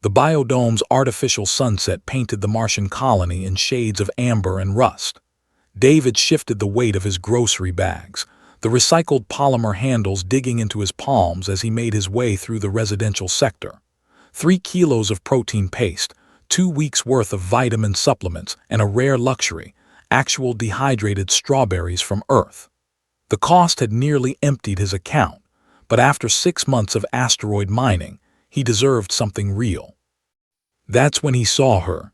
The biodome's artificial sunset painted the Martian colony in shades of amber and rust. David shifted the weight of his grocery bags, the recycled polymer handles digging into his palms as he made his way through the residential sector. 3 kilos of protein paste, 2 weeks' worth of vitamin supplements, and a rare luxury, actual dehydrated strawberries from Earth. The cost had nearly emptied his account, but after 6 months of asteroid mining, he deserved something real. That's when he saw her.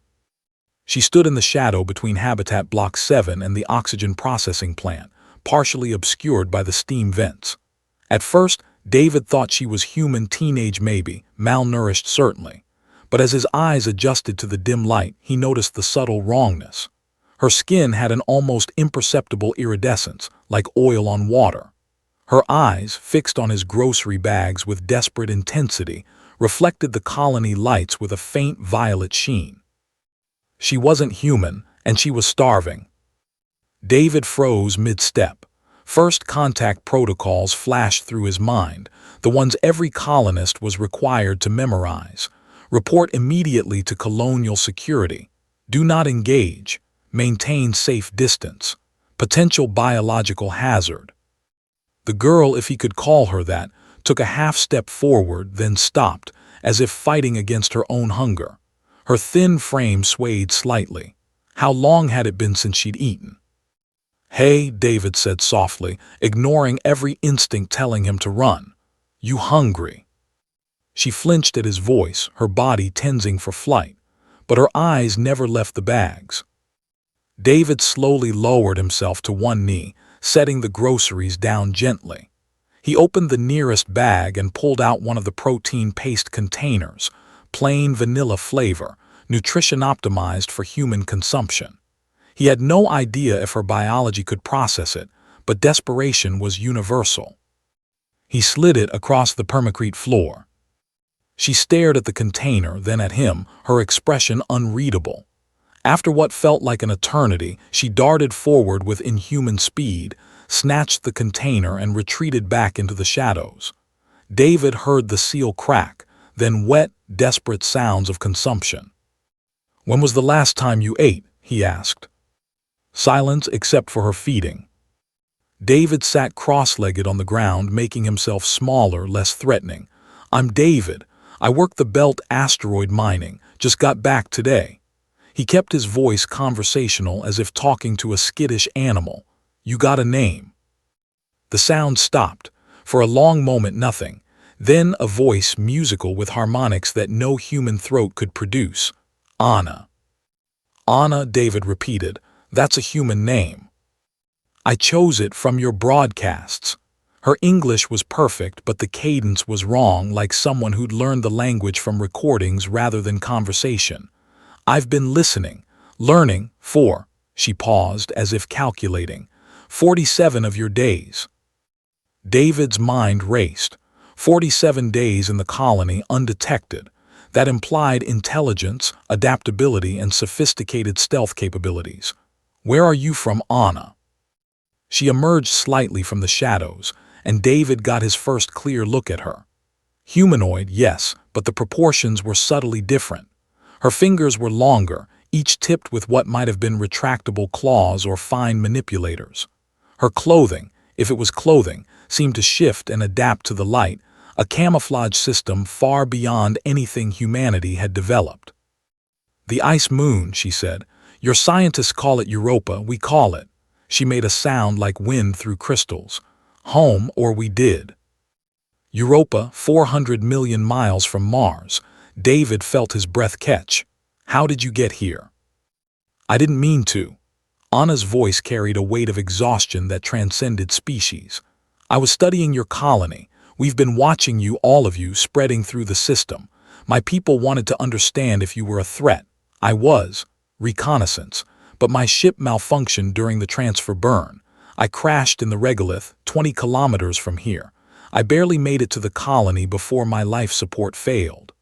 She stood in the shadow between Habitat Block 7 and the oxygen processing plant, partially obscured by the steam vents. At first, David thought she was human, teenage maybe, malnourished certainly. But as his eyes adjusted to the dim light, he noticed the subtle wrongness. Her skin had an almost imperceptible iridescence, like oil on water. Her eyes, fixed on his grocery bags with desperate intensity, reflected the colony lights with a faint violet sheen. She wasn't human, and she was starving. David froze mid-step. First contact protocols flashed through his mind, the ones every colonist was required to memorize. Report immediately to colonial security. Do not engage. Maintain safe distance. Potential biological hazard. The girl, if he could call her that, took a half-step forward, then stopped, as if fighting against her own hunger. Her thin frame swayed slightly. How long had it been since she'd eaten? "Hey," David said softly, ignoring every instinct telling him to run. "You hungry?" She flinched at his voice, her body tensing for flight, but her eyes never left the bags. David slowly lowered himself to one knee, setting the groceries down gently. He opened the nearest bag and pulled out one of the protein paste containers, plain vanilla flavor, nutrition optimized for human consumption. He had no idea if her biology could process it, but desperation was universal. He slid it across the permacrete floor. She stared at the container, then at him, her expression unreadable. After what felt like an eternity, she darted forward with inhuman speed, snatched the container and retreated back into the shadows. David heard the seal crack, then wet, desperate sounds of consumption. "When was the last time you ate?" he asked. Silence except for her feeding. David sat cross-legged on the ground, making himself smaller, less threatening. "I'm David. I work the belt asteroid mining. Just got back today." He kept his voice conversational, as if talking to a skittish animal. "You got a name?" The sound stopped. For a long moment nothing. Then a voice musical with harmonics that no human throat could produce. "Anna." "Anna," David repeated. "That's a human name." "I chose it from your broadcasts." Her English was perfect, but the cadence was wrong, like someone who'd learned the language from recordings rather than conversation. "I've been listening, learning, for," she paused as if calculating, "47 of your days." David's mind raced. 47 days in the colony undetected. That implied intelligence, adaptability, and sophisticated stealth capabilities. "Where are you from, Anna?" She emerged slightly from the shadows, and David got his first clear look at her. Humanoid, yes, but the proportions were subtly different. Her fingers were longer, each tipped with what might have been retractable claws or fine manipulators. Her clothing, if it was clothing, seemed to shift and adapt to the light, a camouflage system far beyond anything humanity had developed. "The ice moon," she said. "Your scientists call it Europa, we call it." She made a sound like wind through crystals. "Home, or we did." Europa, 400 million miles from Mars. David felt his breath catch. "How did you get here?" "I didn't mean to." Anna's voice carried a weight of exhaustion that transcended species. "I was studying your colony. We've been watching you, all of you, spreading through the system. My people wanted to understand if you were a threat. I was. Reconnaissance. But my ship malfunctioned during the transfer burn. I crashed in the regolith, 20 kilometers from here. I barely made it to the colony before my life support failed."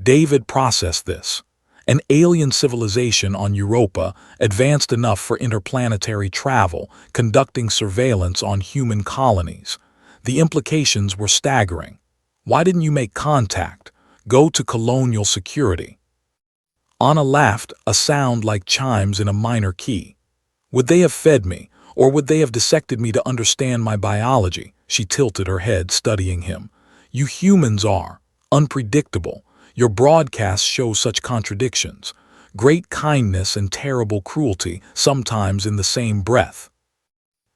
David processed this. An alien civilization on Europa, advanced enough for interplanetary travel, conducting surveillance on human colonies. The implications were staggering. "Why didn't you make contact?" Go to colonial security. Anna laughed, a sound like chimes in a minor key. Would they have fed me, or would they have dissected me to understand my biology? She tilted her head, studying him. You humans are unpredictable. Your broadcasts show such contradictions. Great kindness and terrible cruelty, sometimes in the same breath.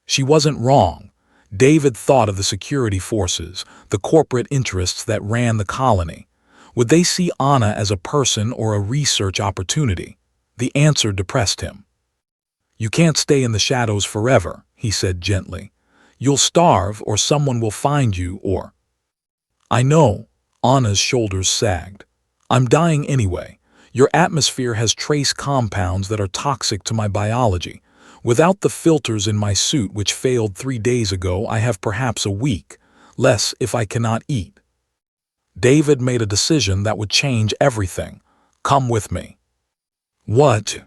She wasn't wrong. David thought of the security forces, the corporate interests that ran the colony. Would they see Anna as a person or a research opportunity? The answer depressed him. You can't stay in the shadows forever, he said gently. You'll starve, or someone will find you, or... I know. Anna's shoulders sagged. I'm dying anyway. Your atmosphere has trace compounds that are toxic to my biology. Without the filters in my suit which failed 3 days ago, I have perhaps a week, less if I cannot eat. David made a decision that would change everything. Come with me. What?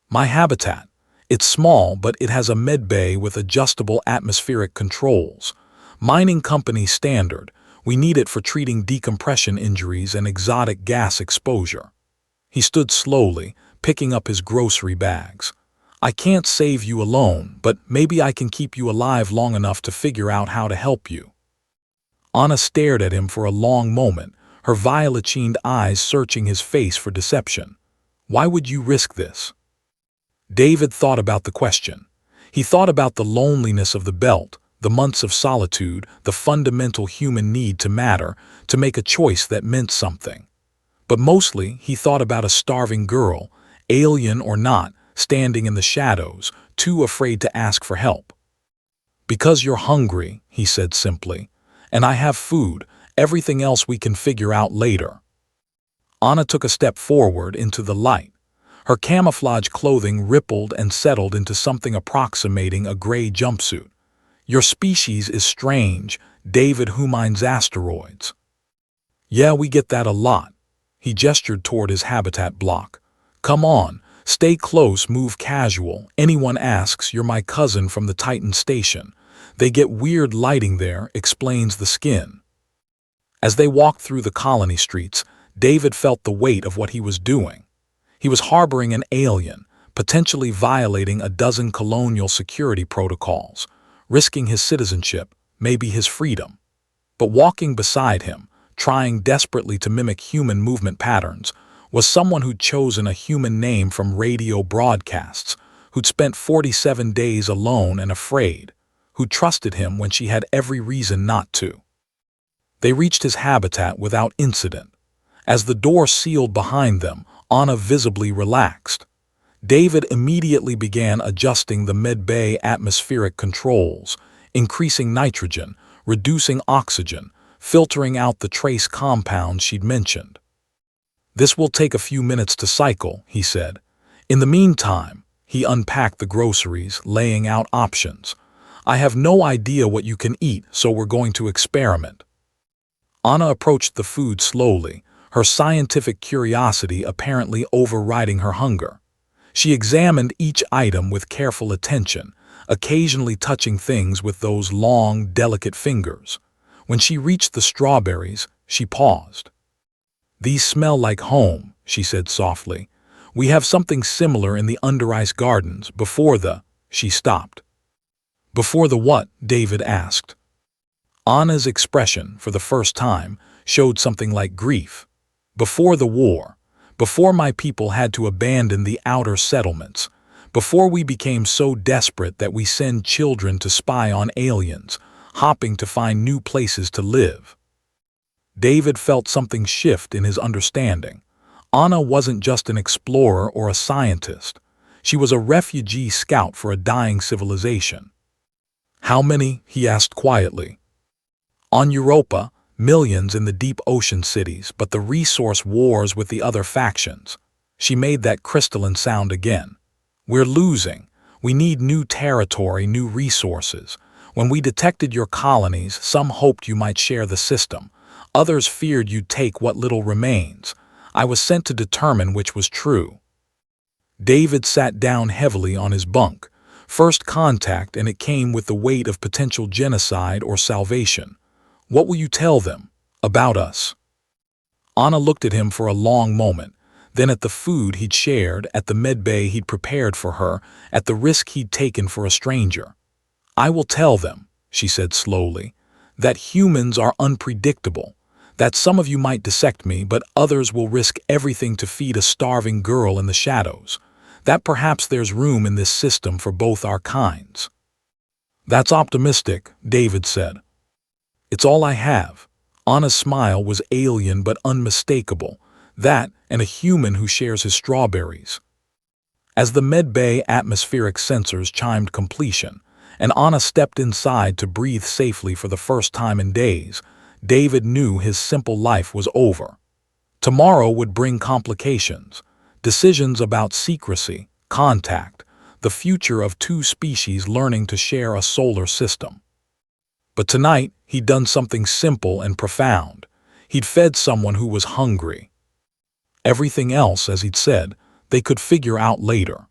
My habitat. It's small, but it has a med bay with adjustable atmospheric controls. Mining company standard. We need it for treating decompression injuries and exotic gas exposure. He stood slowly, picking up his grocery bags. I can't save you alone, but maybe I can keep you alive long enough to figure out how to help you. Anna stared at him for a long moment, her violet-chined eyes searching his face for deception. Why would you risk this? David thought about the question. He thought about the loneliness of the belt, the months of solitude, the fundamental human need to matter, to make a choice that meant something. But mostly, he thought about a starving girl, alien or not, standing in the shadows, too afraid to ask for help. Because you're hungry, he said simply, and I have food, everything else we can figure out later. Anna took a step forward into the light. Her camouflage clothing rippled and settled into something approximating a gray jumpsuit. Your species is strange, David Humine's asteroids. Yeah, we get that a lot. He gestured toward his habitat block. Come on, stay close, move casual. Anyone asks, you're my cousin from the Titan station. They get weird lighting there, explains the skin. As they walked through the colony streets, David felt the weight of what he was doing. He was harboring an alien, potentially violating a dozen colonial security protocols, risking his citizenship, maybe his freedom. But walking beside him, trying desperately to mimic human movement patterns, was someone who'd chosen a human name from radio broadcasts, who'd spent 47 days alone and afraid, who trusted him when she had every reason not to. They reached his habitat without incident. As the door sealed behind them, Anna visibly relaxed. David immediately began adjusting the med-bay atmospheric controls, increasing nitrogen, reducing oxygen, filtering out the trace compounds she'd mentioned. This will take a few minutes to cycle, he said. In the meantime, he unpacked the groceries, laying out options. I have no idea what you can eat, so we're going to experiment. Anna approached the food slowly, her scientific curiosity apparently overriding her hunger. She examined each item with careful attention, occasionally touching things with those long, delicate fingers. When she reached the strawberries, she paused. These smell like home, she said softly. We have something similar in the under-ice gardens. She stopped. Before the what? David asked. Anna's expression, for the first time, showed something like grief. Before the war, before my people had to abandon the outer settlements, before we became so desperate that we send children to spy on aliens, hopping to find new places to live. David felt something shift in his understanding. Anna wasn't just an explorer or a scientist. She was a refugee scout for a dying civilization. How many? He asked quietly. On Europa, millions in the deep ocean cities, but the resource wars with the other factions. She made that crystalline sound again. We're losing. We need new territory, new resources. When we detected your colonies, some hoped you might share the system. Others feared you'd take what little remains. I was sent to determine which was true. David sat down heavily on his bunk. First contact, and it came with the weight of potential genocide or salvation. What will you tell them? About us? Anna looked at him for a long moment, then at the food he'd shared, at the medbay he'd prepared for her, at the risk he'd taken for a stranger. "I will tell them," she said slowly, "that humans are unpredictable, that some of you might dissect me, but others will risk everything to feed a starving girl in the shadows, that perhaps there's room in this system for both our kinds." "That's optimistic," David said. "It's all I have." Anna's smile was alien but unmistakable, that and a human who shares his strawberries. As the medbay atmospheric sensors chimed completion, and Anna stepped inside to breathe safely for the first time in days, David knew his simple life was over. Tomorrow would bring complications, decisions about secrecy, contact, the future of two species learning to share a solar system. But tonight, he'd done something simple and profound. He'd fed someone who was hungry. Everything else, as he'd said, they could figure out later.